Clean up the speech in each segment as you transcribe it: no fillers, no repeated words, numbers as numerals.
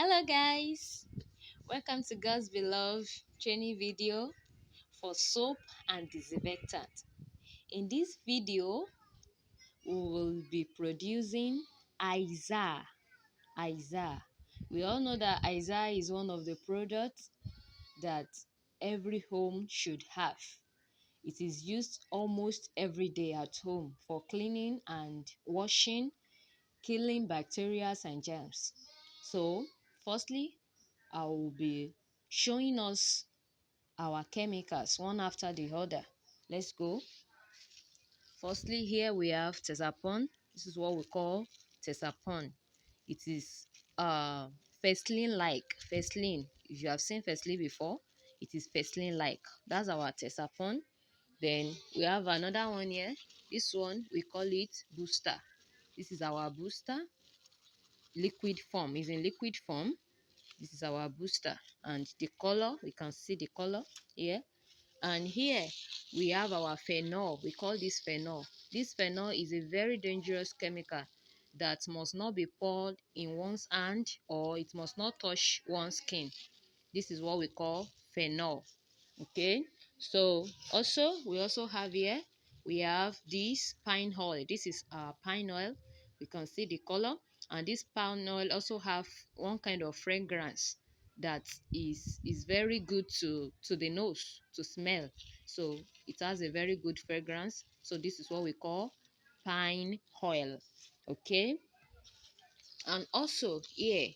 Hello guys, welcome to God's Beloved training video for soap and disinfectant. In this video, we will be producing Izal. Izal. We all know that Izal is one of the products that every home should have. It is used almost every day at home for cleaning and washing, killing bacteria and germs. So, firstly, I will be showing us our chemicals one after the other. Let's go. Firstly, here we have tesapon. This is what we call tesapon. It is Vaseline like. Vaseline. If you have seen Vaseline before, it is Vaseline like. That's our tesapon. Then we have another one here. This one we call it booster. This is our booster. Liquid form is in liquid form. This is our booster, and the color, we can see the color here. And here we have our phenol. We call this phenol. This phenol is a very dangerous chemical that must not be poured in one's hand, or it must not touch one's skin. This is what we call phenol. Okay, so we also have here, we have this pine oil. This is pine oil. We can see the color, and this pine oil also have one kind of fragrance that is very good to the nose to smell. So it has a very good fragrance. So this is what we call pine oil. Okay, and also here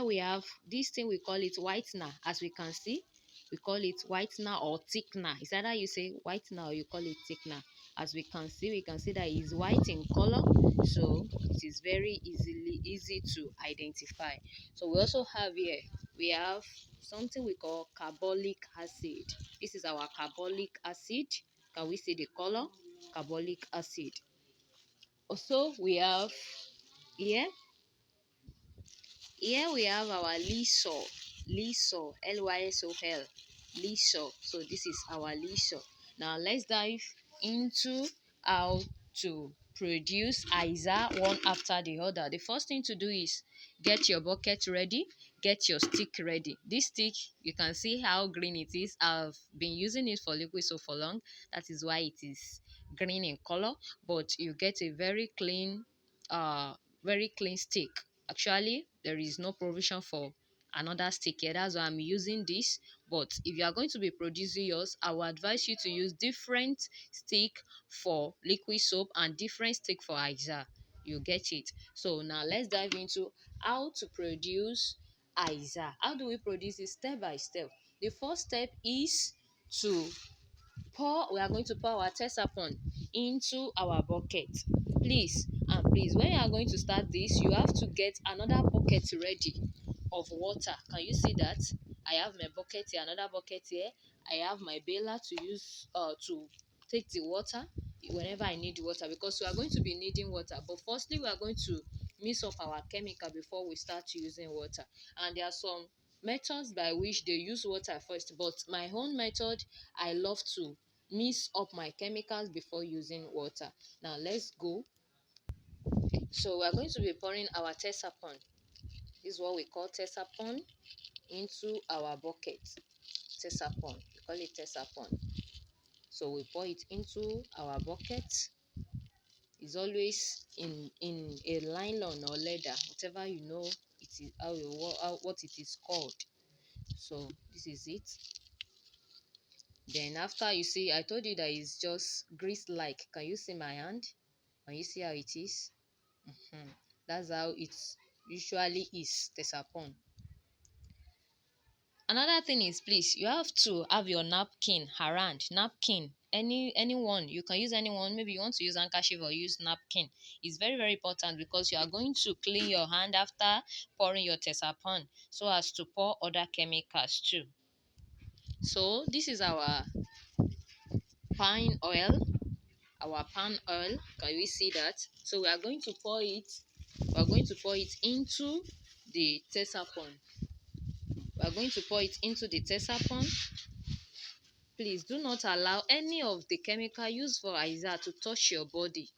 we have this thing, we call it whitener. As we can see, we call it whitener or thickener. It's either you say whitener or you call it thickener. As we can see that it's white in color, so it is very easy to identify. So we also have here, we have something we call carbolic acid. This is our carbolic acid. Can we see the color? Carbolic acid. Also we have here Here we have our Lysol, Lysol, Lysol. So this is our Lysol. Now let's dive into how to produce Izal one after the other. The first thing to do is get your bucket ready, get your stick ready. This stick, you can see how green it is. I've been using it for liquid soap for long. That is why it is green in color. But you get a uh, very clean stick. Actually, there is no provision for another stick here. That's why I'm using this. But if you are going to be producing yours, I will advise you to use different stick for liquid soap and different stick for Izal. You get it. So now let's dive into how to produce Izal. How do we produce it? Step by step. The first step is to we are going to pour our tesapon into our bucket. Please, when you are going to start this, you have to get another bucket ready of water. Can you see that? I have my bucket here, another bucket here. I have my baler to use to take the water whenever I need water, because we are going to be needing water. But firstly, we are going to mix up our chemical before we start using water. And there are some methods by which they use water first, but my own method, I love to mix up my chemicals before using water. Now let's go. So we're going to be pouring our tesapon. This is what we call tesapon into our bucket. Tesapon, we call it tesapon. So we pour it into our bucket. It's always in a nylon or leather, whatever you know it is, what it is called. So this is it. Then after, you see, I told you that it's just grease like. Can you see my hand? Can you see how it is? That's how it usually is, tesapon. Another thing is, please, you have to have your napkin around. Napkin, anyone, you can use anyone. Maybe you want to use handkerchief or use napkin. It's very important, because you are going to clean your hand after pouring your tesapon, so as to pour other chemicals too. So this is our pine oil. Our palm oil. Can we see that? So we are going to pour it. We are going to pour it into the tesapon. We are going to pour it into the tesapon. Please do not allow any of the chemical used for Izal to touch your body.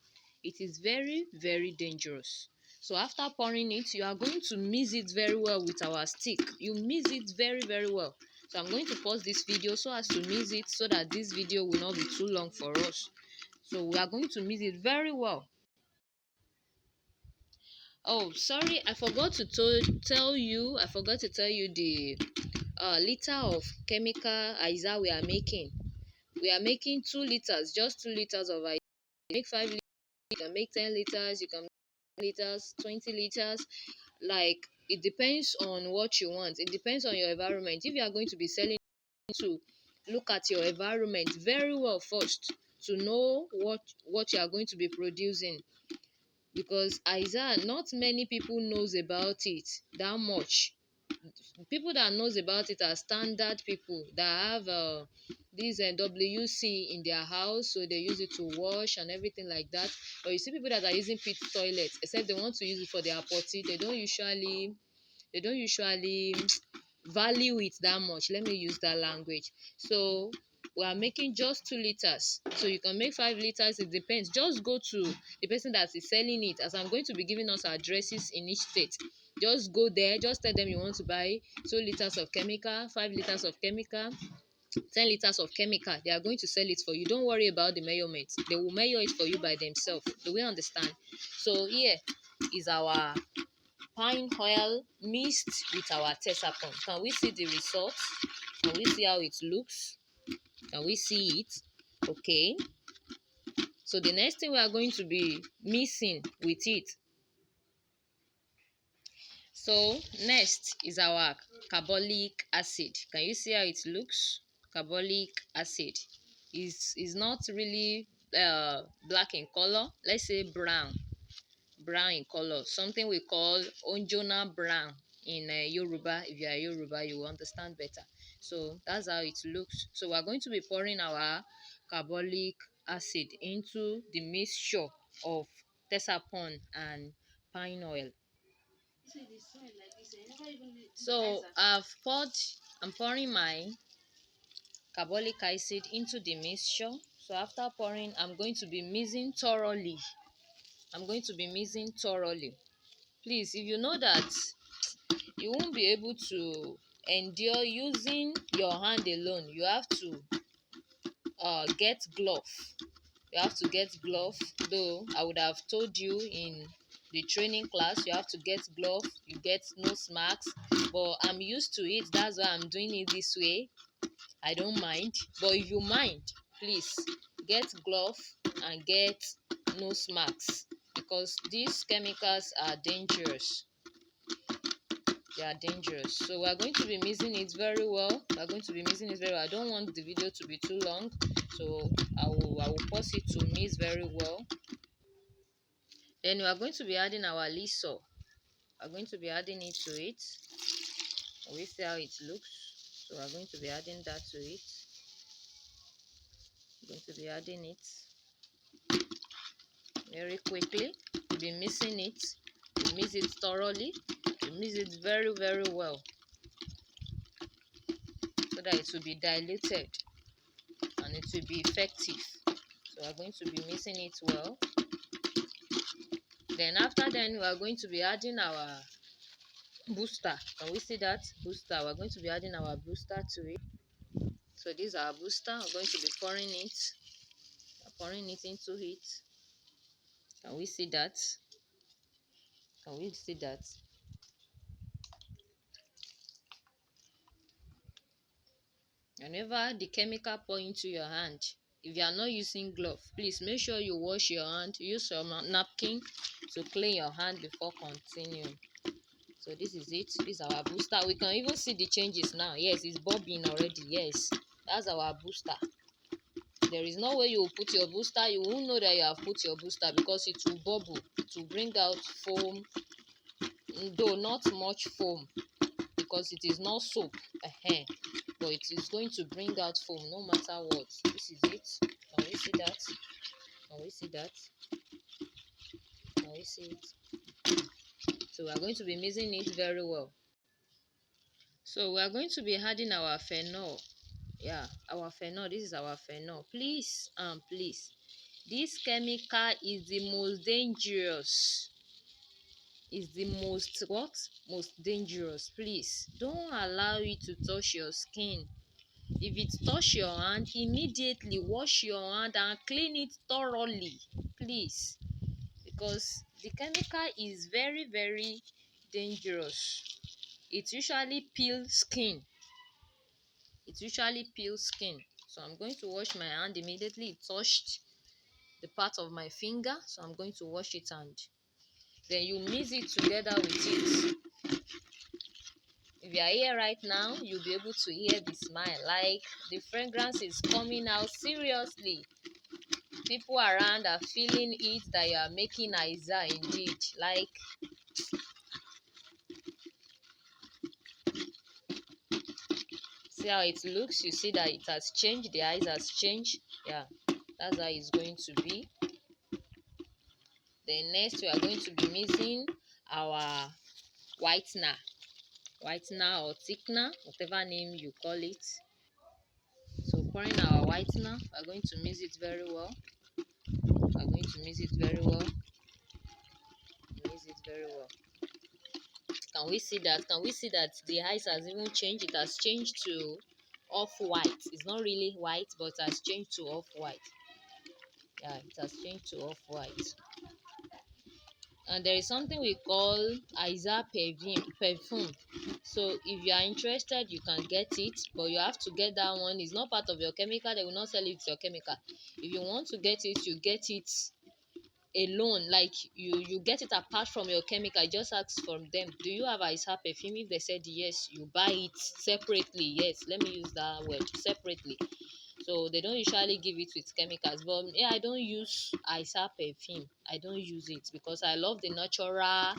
It is very dangerous. So after pouring it, you are going to mix it very well with our stick. You mix it very, very well. So I'm going to pause this video so as to mix it, so that this video will not be too long for us. So we are going to mix it very well. Oh, sorry, I forgot to tell you the liter of chemical Izal we are making. We are making 2 liters, just 2 liters of Izal. Make 5 liters, you can make 10 liters, you can make liters, 20 liters. Like, it depends on what you want. It depends on your environment. If you are going to be selling, to look at your environment very well first, to know what you are going to be producing. Because Izal, not many people knows about it that much. People that knows about it are standard people that have this WC in their house, so they use it to wash and everything like that. But you see people that are using pit toilets, except they want to use it for their potty, they don't usually value it that much. Let me use that language. So we are making just 2 liters, so you can make 5 liters. It depends. Just go to the person that is selling it, as I'm going to be giving us addresses in each state. Just go there, just tell them you want to buy 2 liters of chemical, 5 liters of chemical, 10 liters of chemical. They are going to sell it for you. Don't worry about the measurement. They will measure it for you by themselves. Do we understand? So here is our pine oil mixed with our tesapon. Can we see the results? Can we see how it looks? Can we see it? Okay. So the next thing we are going to be mixing with it. So next is our carbolic acid. Can you see how it looks? Carbolic acid is not really black in color. Let's say brown in color, something we call onjona brown in Yoruba. If you are Yoruba, you will understand better. So that's how it looks. So we're going to be pouring our carbolic acid into the mixture of tesapon and pine oil. So I'm pouring my carbolic acid into the mixture. So after pouring, I'm going to be mixing thoroughly. Please, if you know that you won't be able to endure using your hand alone, you have to get glove. You have to get glove. Though I would have told you in the training class, you have to get glove, you get nose masks, but I'm used to it. That's why I'm doing it this way. I don't mind. But if you mind, please get glove and get nose masks, because these chemicals are dangerous. They are dangerous. So we are going to be mixing it very well. I don't want the video to be too long, so I will pause it to mix very well. Then we are going to be adding our lysol. We are going to be adding it to it. We see how it looks. So we are going to be adding that to it. We're going to be adding it very quickly. We'll be mixing it. We mix it thoroughly. We mix it very, very well, so that it will be diluted and it will be effective. So we're going to be mixing it well. Then after we are going to be adding our booster. Can we see that? Booster. We're going to be adding our booster to it. So this is our booster. We're going to be pouring it into it. Can we see that? Can we see that? Whenever the chemical pour into your hand, if you are not using glove, please make sure you wash your hand. Use your napkin to clean your hand before continuing. So this is it. This is our booster. We can even see the changes now. Yes, it's bobbing already. Yes, that's our booster. There is no way you will put your booster, you won't know that you have put your booster, because it will bubble. It will bring out foam, though not much foam, because it is not soap. But it is going to bring out foam no matter what. This is it. Can we see that? Can we see that? Can we see it? So we are going to be mixing it very well. So we are going to be adding our phenol. Yeah, our phenol. This is our phenol. Please, please, this chemical is the most dangerous. is the most dangerous. Please don't allow it to touch your skin. If it touch your hand, immediately wash your hand and clean it thoroughly, please, because the chemical is very, very dangerous. It usually peels skin. So I'm going to wash my hand immediately. It touched the part of my finger, so I'm going to wash it, and then you mix it together with it. If you are here right now, you'll be able to hear the smile. Like, the fragrance is coming out seriously. People around are feeling it that you are making Izal indeed. Like, see how it looks. You see that it has changed. The eyes has changed. Yeah, that's how it's going to be. Then next we are going to be mixing our whitener or thickener, whatever name you call it. So pouring our whitener, we are going to mix it very well. Mix it very well. Can we see that? The eyes has even changed? It has changed to off-white. It's not really white, but it has changed to off-white. Yeah, it has changed to off-white. And there is something we call Izal perfume. So if you are interested, you can get it, but you have to get that one. It's not part of your chemical. They will not sell it with your chemical. If you want to get it, you get it alone. Like, you get it apart from your chemical. Just ask from them, do you have Izal perfume? If they said yes, you buy it separately. Yes, let me use that word, separately. So they don't usually give it with chemicals. But yeah, I don't use Izal perfume. I don't use it because I love the natural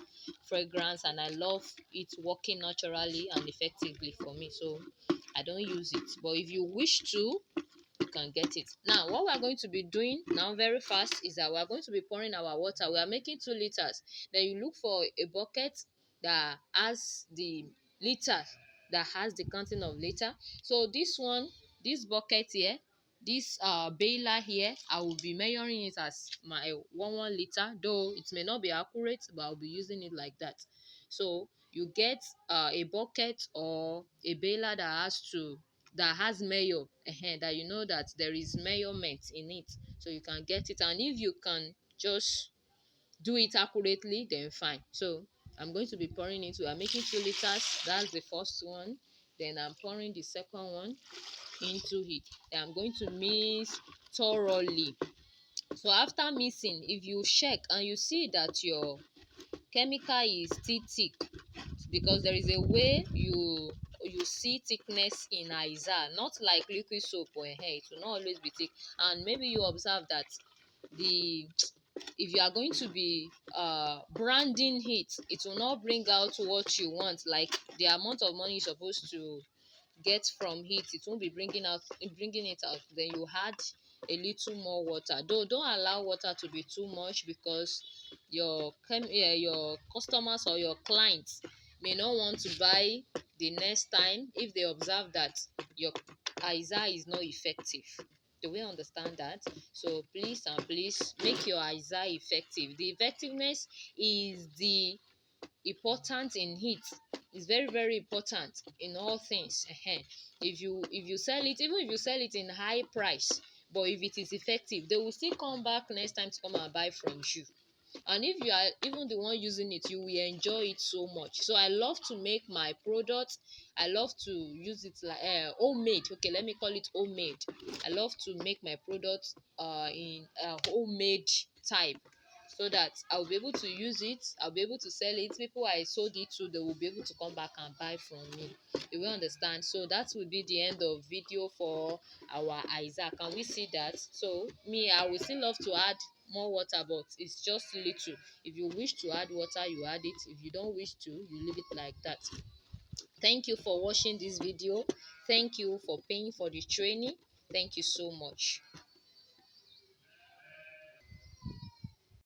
fragrance, and I love it working naturally and effectively for me. So I don't use it. But if you wish to, you can get it. Now, what we are going to be doing now very fast is that we are going to be pouring our water. We are making 2 liters. Then you look for a bucket that has the liter, that has the counting of liter. So this bucket here, this baler here, I will be measuring it as my 1 liter, though it may not be accurate, but I'll be using it like that. So you get a bucket or a baler that has mayo, that you know that there is measurement in it, so you can get it. And if you can just do it accurately, then fine. So I'm going to be pouring it. We are making 2 liters. That's the first one. Then I'm pouring the second one into it. Then I'm going to mix thoroughly. So after mixing, if you check and you see that your chemical is still thick, because there is a way you see thickness in Izal, not like liquid soap or hair. It will not always be thick. And maybe you observe that the if you are going to be branding it will not bring out what you want. Like, the amount of money you're supposed to get from it won't be bringing it out. Then you add a little more water. Though don't allow water to be too much, because your customers or your clients may not want to buy the next time if they observe that your Izal is not effective. Do we understand that? So please and please make your Izal effective. The effectiveness is the important in it. It's very, very important in all things. If you sell it, even if you sell it in high price, but if it is effective, they will still come back next time to come and buy from you. And if you are even the one using it, you will enjoy it so much. So I love to make my products. I love to use it like homemade. Okay, let me call it homemade. I love to make my products in a homemade type, so that I'll be able to use it, I'll be able to sell it. People I sold it to, they will be able to come back and buy from me. You will understand. So that will be the end of video for our Izal. Can we see that? So me, I will still love to add more water, but it's just little. If you wish to add water, you add it. If you don't wish to, you leave it like that. Thank you for watching this video. Thank you for paying for the training. Thank you so much.